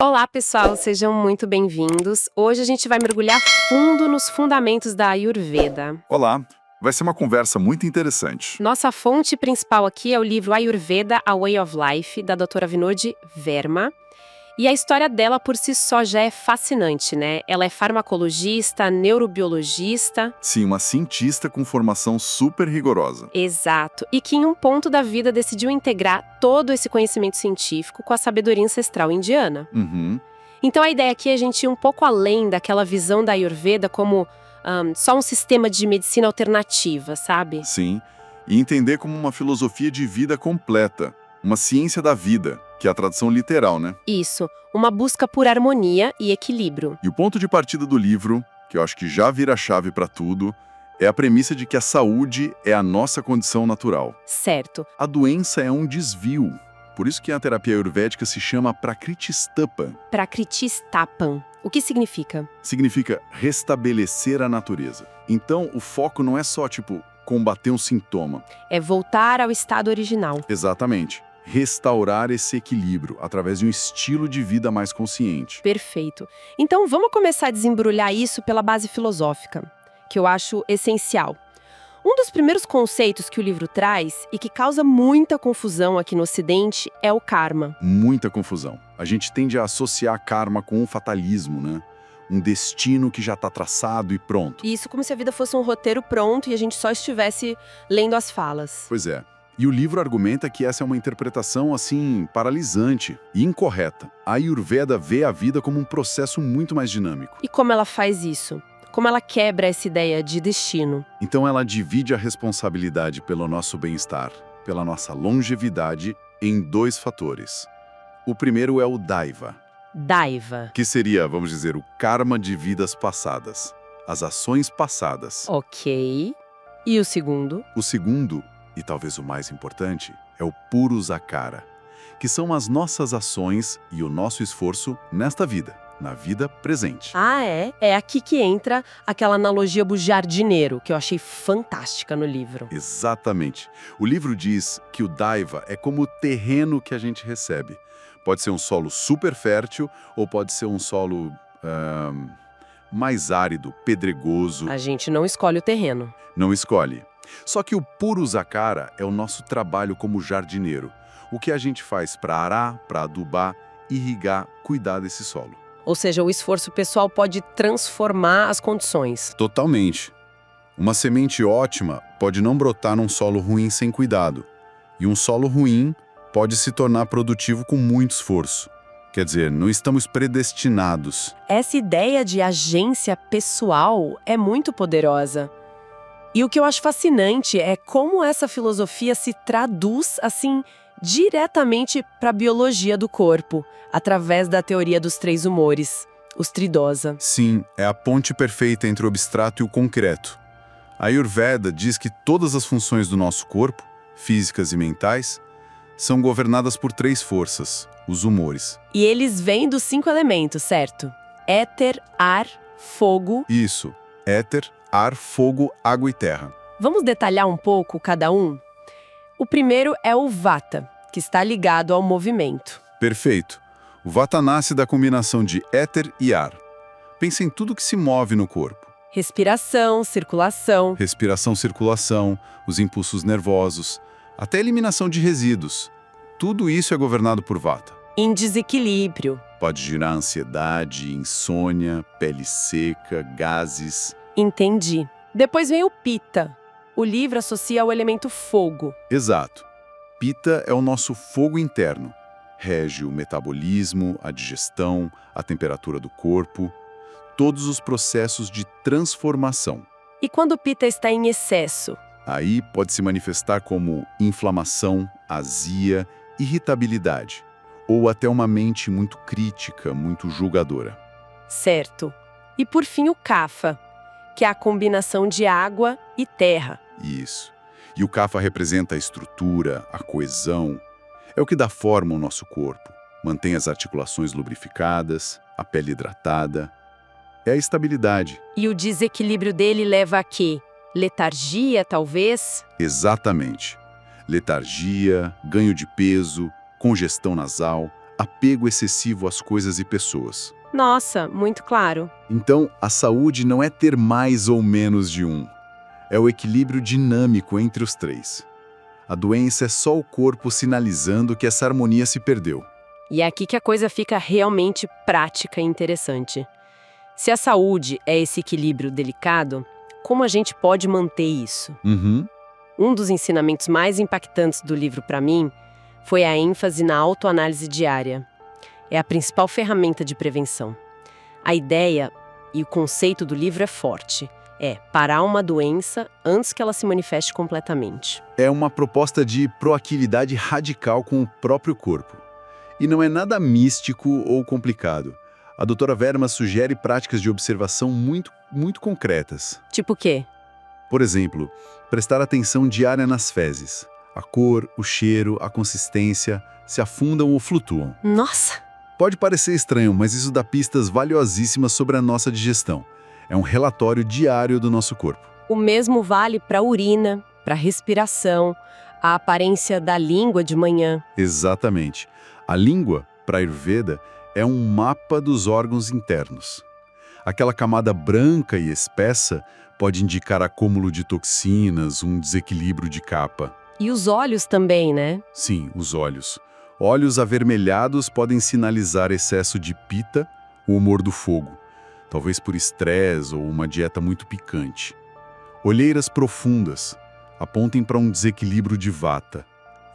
Olá, pessoal, sejam muito bem-vindos. Hoje a gente vai mergulhar fundo nos fundamentos da Ayurveda. Olá, vai ser uma conversa muito interessante. Nossa fonte principal aqui é o livro Ayurveda: A Way of Life, da doutora Vinod Verma. E a história dela por si só já é fascinante, né? Ela é farmacologista, neurobiologista. Sim, uma cientista com formação super rigorosa. Exato. E que em um ponto da vida decidiu integrar todo esse conhecimento científico com a sabedoria ancestral indiana. Uhum, Então a ideia aqui é a gente ir um pouco além daquela visão da Ayurveda como só um sistema de medicina alternativa, sabe? sim. E entender como uma filosofia de vida completa, uma ciência da vida, que é a tradução literal, né? Isso, uma busca por harmonia e equilíbrio. E o ponto de partida do livro, que eu acho que já vira a chave para tudo, é a premissa de que a saúde é a nossa condição natural. Certo. A doença é um desvio. Por isso que a terapia ayurvédica se chama Prakriti-stapa. Prakriti-stapam. O que significa? Significa restabelecer a natureza. Então, o foco não é só, combater um sintoma. É voltar ao estado original. Exatamente. Restaurar esse equilíbrio através de um estilo de vida mais consciente. Perfeito. Então vamos começar a desembrulhar isso pela base filosófica, que eu acho essencial. Um dos primeiros conceitos que o livro traz e que causa muita confusão aqui no Ocidente é o karma. Muita confusão. A gente tende a associar karma com um fatalismo, né? Um destino que já está traçado e pronto. E isso como se a vida fosse um roteiro pronto e a gente só estivesse lendo as falas. Pois é. E o livro argumenta que essa é uma interpretação, paralisante e incorreta. A Ayurveda vê a vida como um processo muito mais dinâmico. E como ela faz isso? Como ela quebra essa ideia de destino? Então ela divide a responsabilidade pelo nosso bem-estar, pela nossa longevidade, em dois fatores. O primeiro é o Daiva, Daiva. que seria, vamos dizer, o karma de vidas passadas, as ações passadas. Ok. E o segundo? O segundo, e talvez o mais importante, é o Purusakara, que são as nossas ações e o nosso esforço nesta vida, na vida presente. Ah, é? É aqui que entra aquela analogia do jardineiro, que eu achei fantástica no livro. Exatamente. O livro diz que o Daiva é como o terreno que a gente recebe. Pode ser um solo super fértil ou pode ser um solo mais árido, pedregoso. A gente não escolhe o terreno. Não escolhe. Só que o Purusakara é o nosso trabalho como jardineiro. O que a gente faz para arar, para adubar, irrigar, cuidar desse solo. Ou seja, o esforço pessoal pode transformar as condições. Totalmente. Uma semente ótima pode não brotar num solo ruim sem cuidado. E um solo ruim pode se tornar produtivo com muito esforço. Quer dizer, não estamos predestinados. Essa ideia de agência pessoal é muito poderosa. E o que eu acho fascinante é como essa filosofia se traduz, diretamente para a biologia do corpo, através da teoria dos três humores, os Tridosa. Sim, é a ponte perfeita entre o abstrato e o concreto. A Ayurveda diz que todas as funções do nosso corpo, físicas e mentais, são governadas por três forças, os humores. E eles vêm dos 5 elementos, certo? Éter, ar, fogo. Isso, éter, ar, fogo, água e terra. Vamos detalhar um pouco cada um? O primeiro é o Vata, que está ligado ao movimento. Perfeito. O Vata nasce da combinação de éter e ar. Pensa em tudo que se move no corpo. Respiração, circulação. Respiração, circulação, os impulsos nervosos, até a eliminação de resíduos. Tudo isso é governado por Vata. Em desequilíbrio. Pode gerar ansiedade, insônia, pele seca, gases. Entendi. Depois vem o Pitta. O livro associa ao elemento fogo. Exato. Pitta é o nosso fogo interno. Rege o metabolismo, a digestão, a temperatura do corpo, todos os processos de transformação. E quando o Pitta está em excesso? Aí pode se manifestar como inflamação, azia, irritabilidade, ou até uma mente muito crítica, muito julgadora. Certo. E por fim o Kapha, que é a combinação de água e terra. Isso. E o Kapha representa a estrutura, a coesão. É o que dá forma ao nosso corpo. Mantém as articulações lubrificadas, a pele hidratada. É a estabilidade. E o desequilíbrio dele leva a quê? Letargia, talvez? Exatamente. Letargia, ganho de peso, congestão nasal, apego excessivo às coisas e pessoas. Nossa, muito claro. Então, a saúde não é ter mais ou menos de um. É o equilíbrio dinâmico entre os três. A doença é só o corpo sinalizando que essa harmonia se perdeu. E é aqui que a coisa fica realmente prática e interessante. Se a saúde é esse equilíbrio delicado, como a gente pode manter isso? Um dos ensinamentos mais impactantes do livro para mim foi a ênfase na autoanálise diária. É a principal ferramenta de prevenção. A ideia e o conceito do livro é forte. É parar uma doença antes que ela se manifeste completamente. É uma proposta de proatividade radical com o próprio corpo. E não é nada místico ou complicado. A doutora Verma sugere práticas de observação muito concretas. Tipo o quê? Por exemplo, prestar atenção diária nas fezes. A cor, o cheiro, a consistência, se afundam ou flutuam. Nossa! Pode parecer estranho, mas isso dá pistas valiosíssimas sobre a nossa digestão. É um relatório diário do nosso corpo. O mesmo vale para a urina, para a respiração, a aparência da língua de manhã. Exatamente. A língua, para Ayurveda, é um mapa dos órgãos internos. Aquela camada branca e espessa pode indicar acúmulo de toxinas, um desequilíbrio de capa. E os olhos também, né? Sim, os olhos. Olhos avermelhados podem sinalizar excesso de pita, o humor do fogo, talvez por estresse ou uma dieta muito picante. Olheiras profundas apontem para um desequilíbrio de vata,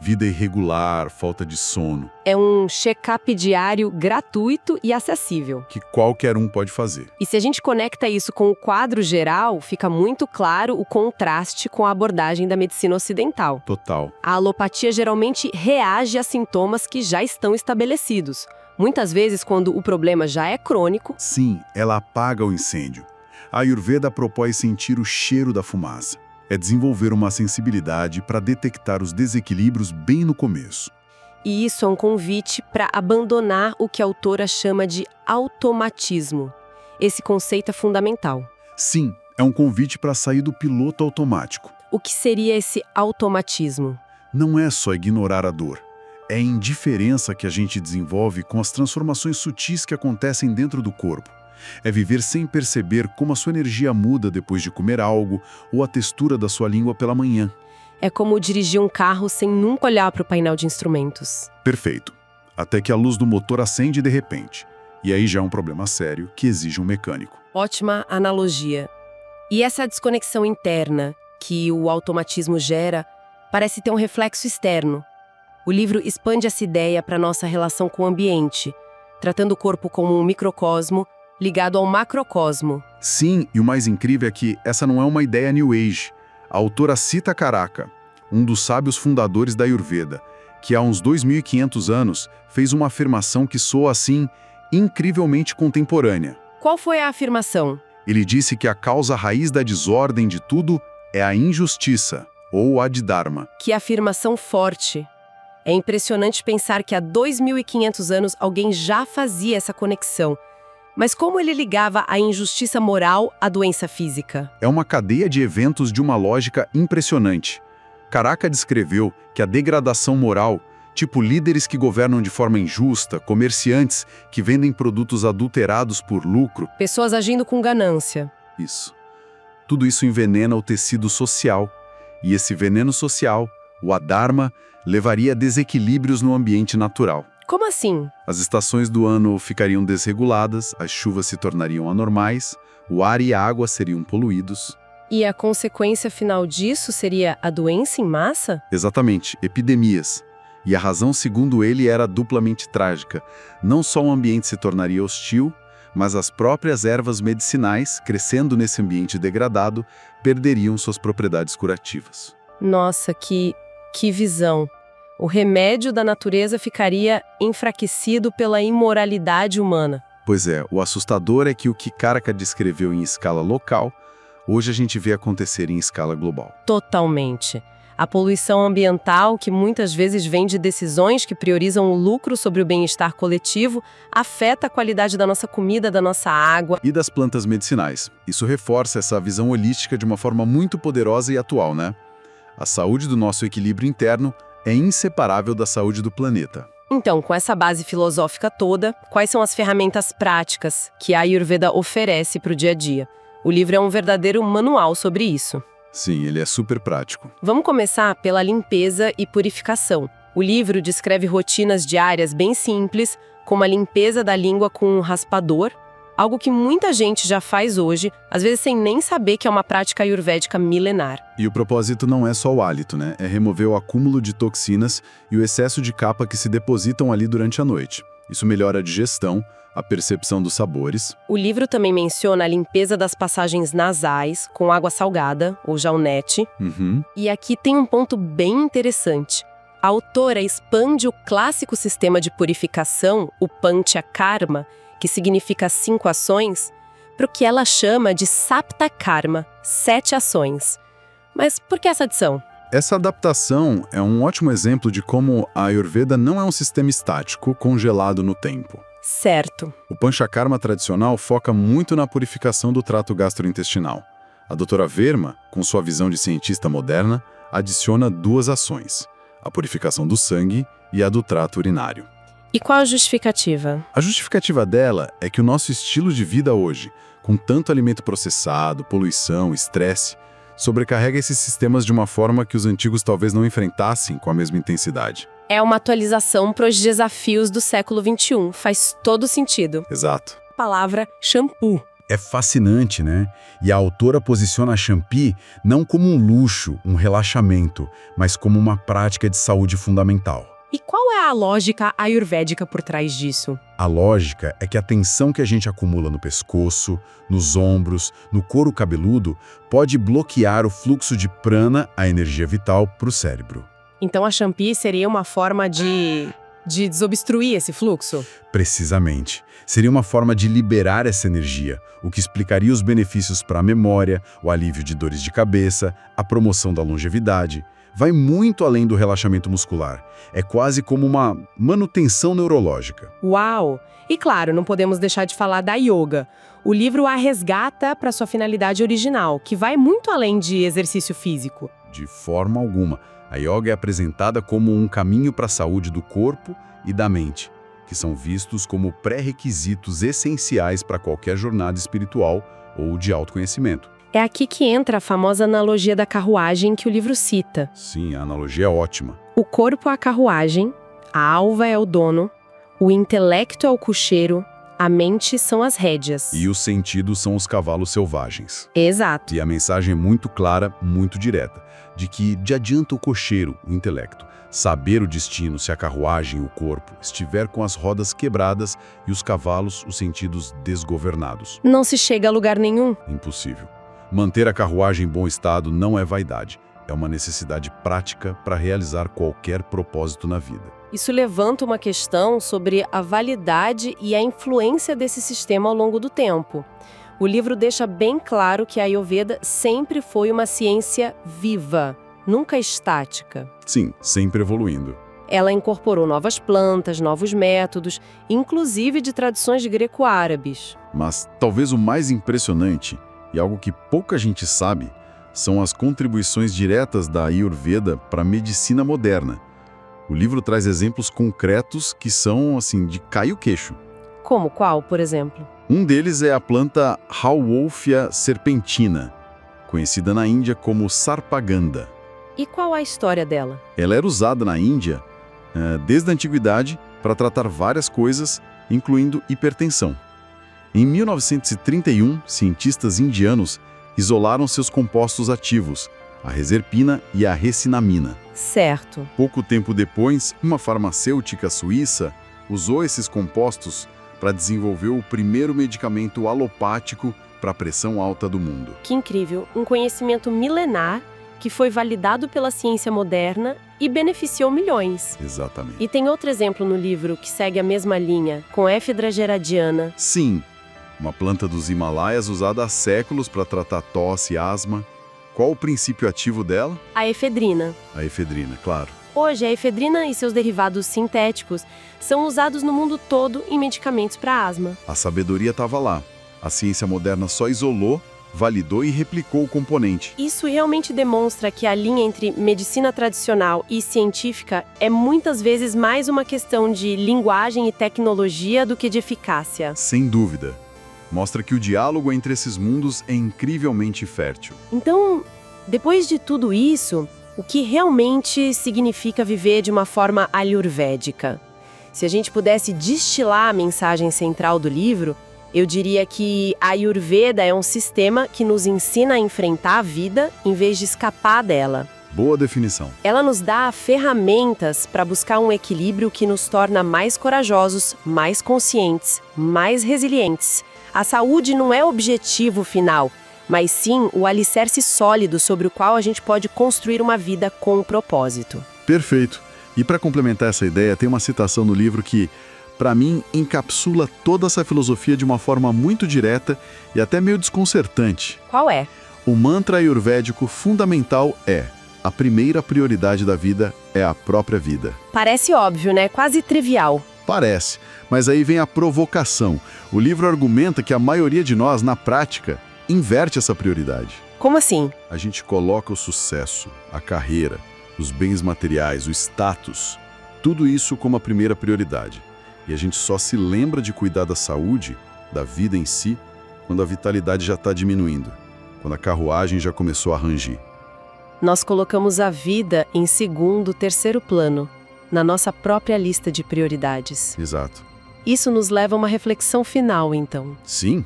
vida irregular, falta de sono. É um check-up diário gratuito e acessível. Que qualquer um pode fazer. E se a gente conecta isso com o quadro geral, fica muito claro o contraste com a abordagem da medicina ocidental. Total. A alopatia geralmente reage a sintomas que já estão estabelecidos. Muitas vezes, quando o problema já é crônico. Sim, ela apaga o incêndio. A Ayurveda propõe sentir o cheiro da fumaça. É desenvolver uma sensibilidade para detectar os desequilíbrios bem no começo. E isso é um convite para abandonar o que a autora chama de automatismo. Esse conceito é fundamental. Sim, é um convite para sair do piloto automático. O que seria esse automatismo? Não é só ignorar a dor. É a indiferença que a gente desenvolve com as transformações sutis que acontecem dentro do corpo. É viver sem perceber como a sua energia muda depois de comer algo ou a textura da sua língua pela manhã. É como dirigir um carro sem nunca olhar para o painel de instrumentos. Perfeito. Até que a luz do motor acende de repente. E aí já é um problema sério que exige um mecânico. Ótima analogia. E essa desconexão interna que o automatismo gera parece ter um reflexo externo. O livro expande essa ideia para nossa relação com o ambiente, tratando o corpo como um microcosmo ligado ao macrocosmo. Sim, e o mais incrível é que essa não é uma ideia New Age. A autora cita Karaka, um dos sábios fundadores da Ayurveda, que há uns 2.500 anos fez uma afirmação que soa assim, incrivelmente contemporânea. Qual foi a afirmação? Ele disse que a causa raiz da desordem de tudo é a injustiça, ou adidharma. Que afirmação forte! É impressionante pensar que há 2.500 anos alguém já fazia essa conexão. Mas como ele ligava a injustiça moral à doença física? É uma cadeia de eventos de uma lógica impressionante. Karaka descreveu que a degradação moral, tipo líderes que governam de forma injusta, comerciantes que vendem produtos adulterados por lucro. Pessoas agindo com ganância. Isso. Tudo isso envenena o tecido social. E esse veneno social, o adharma, levaria a desequilíbrios no ambiente natural. Como assim? As estações do ano ficariam desreguladas, as chuvas se tornariam anormais, o ar e a água seriam poluídos. E a consequência final disso seria a doença em massa? Exatamente, epidemias. E a razão, segundo ele, era duplamente trágica. Não só o ambiente se tornaria hostil, mas as próprias ervas medicinais, crescendo nesse ambiente degradado, perderiam suas propriedades curativas. Nossa, que visão! O remédio da natureza ficaria enfraquecido pela imoralidade humana. Pois é, o assustador é que o que Karaka descreveu em escala local, hoje a gente vê acontecer em escala global. Totalmente. A poluição ambiental, que muitas vezes vem de decisões que priorizam o lucro sobre o bem-estar coletivo, afeta a qualidade da nossa comida, da nossa água. E das plantas medicinais. Isso reforça essa visão holística de uma forma muito poderosa e atual, né? A saúde do nosso equilíbrio interno é inseparável da saúde do planeta. Então, com essa base filosófica toda, quais são as ferramentas práticas que a Ayurveda oferece para o dia a dia? O livro é um verdadeiro manual sobre isso. Sim, ele é super prático. Vamos começar pela limpeza e purificação. O livro descreve rotinas diárias bem simples, como a limpeza da língua com um raspador, algo que muita gente já faz hoje, às vezes sem nem saber que é uma prática ayurvédica milenar. E o propósito não é só o hálito, né? É remover o acúmulo de toxinas e o excesso de capa que se depositam ali durante a noite. Isso melhora a digestão, a percepção dos sabores. O livro também menciona a limpeza das passagens nasais com água salgada, ou jaunete. E aqui tem um ponto bem interessante. A autora expande o clássico sistema de purificação, o Panchakarma, que significa 5 ações, para o que ela chama de Sapta Karma, 7 ações. Mas por que essa adição? Essa adaptação é um ótimo exemplo de como a Ayurveda não é um sistema estático, congelado no tempo. Certo. O Panchakarma tradicional foca muito na purificação do trato gastrointestinal. A doutora Verma, com sua visão de cientista moderna, adiciona 2 ações: a purificação do sangue e a do trato urinário. E qual a justificativa? A justificativa dela é que o nosso estilo de vida hoje, com tanto alimento processado, poluição, estresse, sobrecarrega esses sistemas de uma forma que os antigos talvez não enfrentassem com a mesma intensidade. É uma atualização para os desafios do século XXI. Faz todo sentido. Exato. Palavra shampoo. É fascinante, né? E a autora posiciona a Champi não como um luxo, um relaxamento, mas como uma prática de saúde fundamental. E qual é a lógica ayurvédica por trás disso? A lógica é que a tensão que a gente acumula no pescoço, nos ombros, no couro cabeludo, pode bloquear o fluxo de prana, a energia vital, para o cérebro. Então a Champi seria uma forma de desobstruir esse fluxo? Precisamente. Seria uma forma de liberar essa energia, o que explicaria os benefícios para a memória, o alívio de dores de cabeça, a promoção da longevidade. Vai muito além do relaxamento muscular. É quase como uma manutenção neurológica. Uau! E claro, não podemos deixar de falar da yoga. O livro a resgata para sua finalidade original, que vai muito além de exercício físico. De forma alguma. A yoga é apresentada como um caminho para a saúde do corpo e da mente, que são vistos como pré-requisitos essenciais para qualquer jornada espiritual ou de autoconhecimento. É aqui que entra a famosa analogia da carruagem que o livro cita. Sim, a analogia é ótima. O corpo é a carruagem, a alva é o dono, o intelecto é o cocheiro, a mente são as rédeas. E os sentidos são os cavalos selvagens. Exato. E a mensagem é muito clara, muito direta, de que de adianta o cocheiro, o intelecto, saber o destino se a carruagem, o corpo, estiver com as rodas quebradas e os cavalos, os sentidos desgovernados. Não se chega a lugar nenhum. Impossível. Manter a carruagem em bom estado não é vaidade, é uma necessidade prática para realizar qualquer propósito na vida. Isso levanta uma questão sobre a validade e a influência desse sistema ao longo do tempo. O livro deixa bem claro que a Ayurveda sempre foi uma ciência viva, nunca estática. Sim, sempre evoluindo. Ela incorporou novas plantas, novos métodos, inclusive de tradições greco-árabes. Mas talvez o mais impressionante, e algo que pouca gente sabe, são as contribuições diretas da Ayurveda para a medicina moderna. O livro traz exemplos concretos que são, assim, de cair o queixo. Como qual, por exemplo? Um deles é a planta Rauwolfia serpentina, conhecida na Índia como Sarpaganda. E qual a história dela? Ela era usada na Índia desde a antiguidade para tratar várias coisas, incluindo hipertensão. Em 1931, cientistas indianos isolaram seus compostos ativos, a reserpina e a recinamina. Certo. Pouco tempo depois, uma farmacêutica suíça usou esses compostos para desenvolver o primeiro medicamento alopático para a pressão alta do mundo. Que incrível! Um conhecimento milenar que foi validado pela ciência moderna e beneficiou milhões. Exatamente. E tem outro exemplo no livro que segue a mesma linha, com Ephedra geradiana. Sim, uma planta dos Himalaias usada há séculos para tratar tosse e asma. Qual o princípio ativo dela? A efedrina. A efedrina, claro. Hoje, a efedrina e seus derivados sintéticos são usados no mundo todo em medicamentos para asma. A sabedoria estava lá. A ciência moderna só isolou validou e replicou o componente. Isso realmente demonstra que a linha entre medicina tradicional e científica é muitas vezes mais uma questão de linguagem e tecnologia do que de eficácia. Sem dúvida. Mostra que o diálogo entre esses mundos é incrivelmente fértil. Então, depois de tudo isso, o que realmente significa viver de uma forma ayurvédica? Se a gente pudesse destilar a mensagem central do livro, eu diria que a Ayurveda é um sistema que nos ensina a enfrentar a vida em vez de escapar dela. Boa definição. Ela nos dá ferramentas para buscar um equilíbrio que nos torna mais corajosos, mais conscientes, mais resilientes. A saúde não é o objetivo final, mas sim o alicerce sólido sobre o qual a gente pode construir uma vida com propósito. Perfeito. E para complementar essa ideia, tem uma citação no livro que, para mim, encapsula toda essa filosofia de uma forma muito direta e até meio desconcertante. Qual é? O mantra ayurvédico fundamental é: a primeira prioridade da vida é a própria vida. Parece óbvio, né? Quase trivial. Parece, mas aí vem a provocação. O livro argumenta que a maioria de nós, na prática, inverte essa prioridade. Como assim? A gente coloca o sucesso, a carreira, os bens materiais, o status, tudo isso como a primeira prioridade. E a gente só se lembra de cuidar da saúde, da vida em si, quando a vitalidade já está diminuindo, quando a carruagem já começou a rangir. Nós colocamos a vida em segundo, terceiro plano, na nossa própria lista de prioridades. Exato. Isso nos leva a uma reflexão final, então. Sim.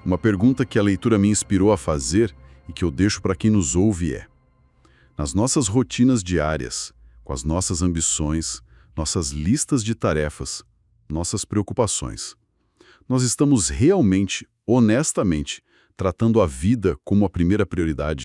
Uma pergunta que a leitura me inspirou a fazer e que eu deixo para quem nos ouve é: nas nossas rotinas diárias, com as nossas ambições, nossas listas de tarefas, nossas preocupações, nós estamos realmente, honestamente, tratando a vida como a primeira prioridade?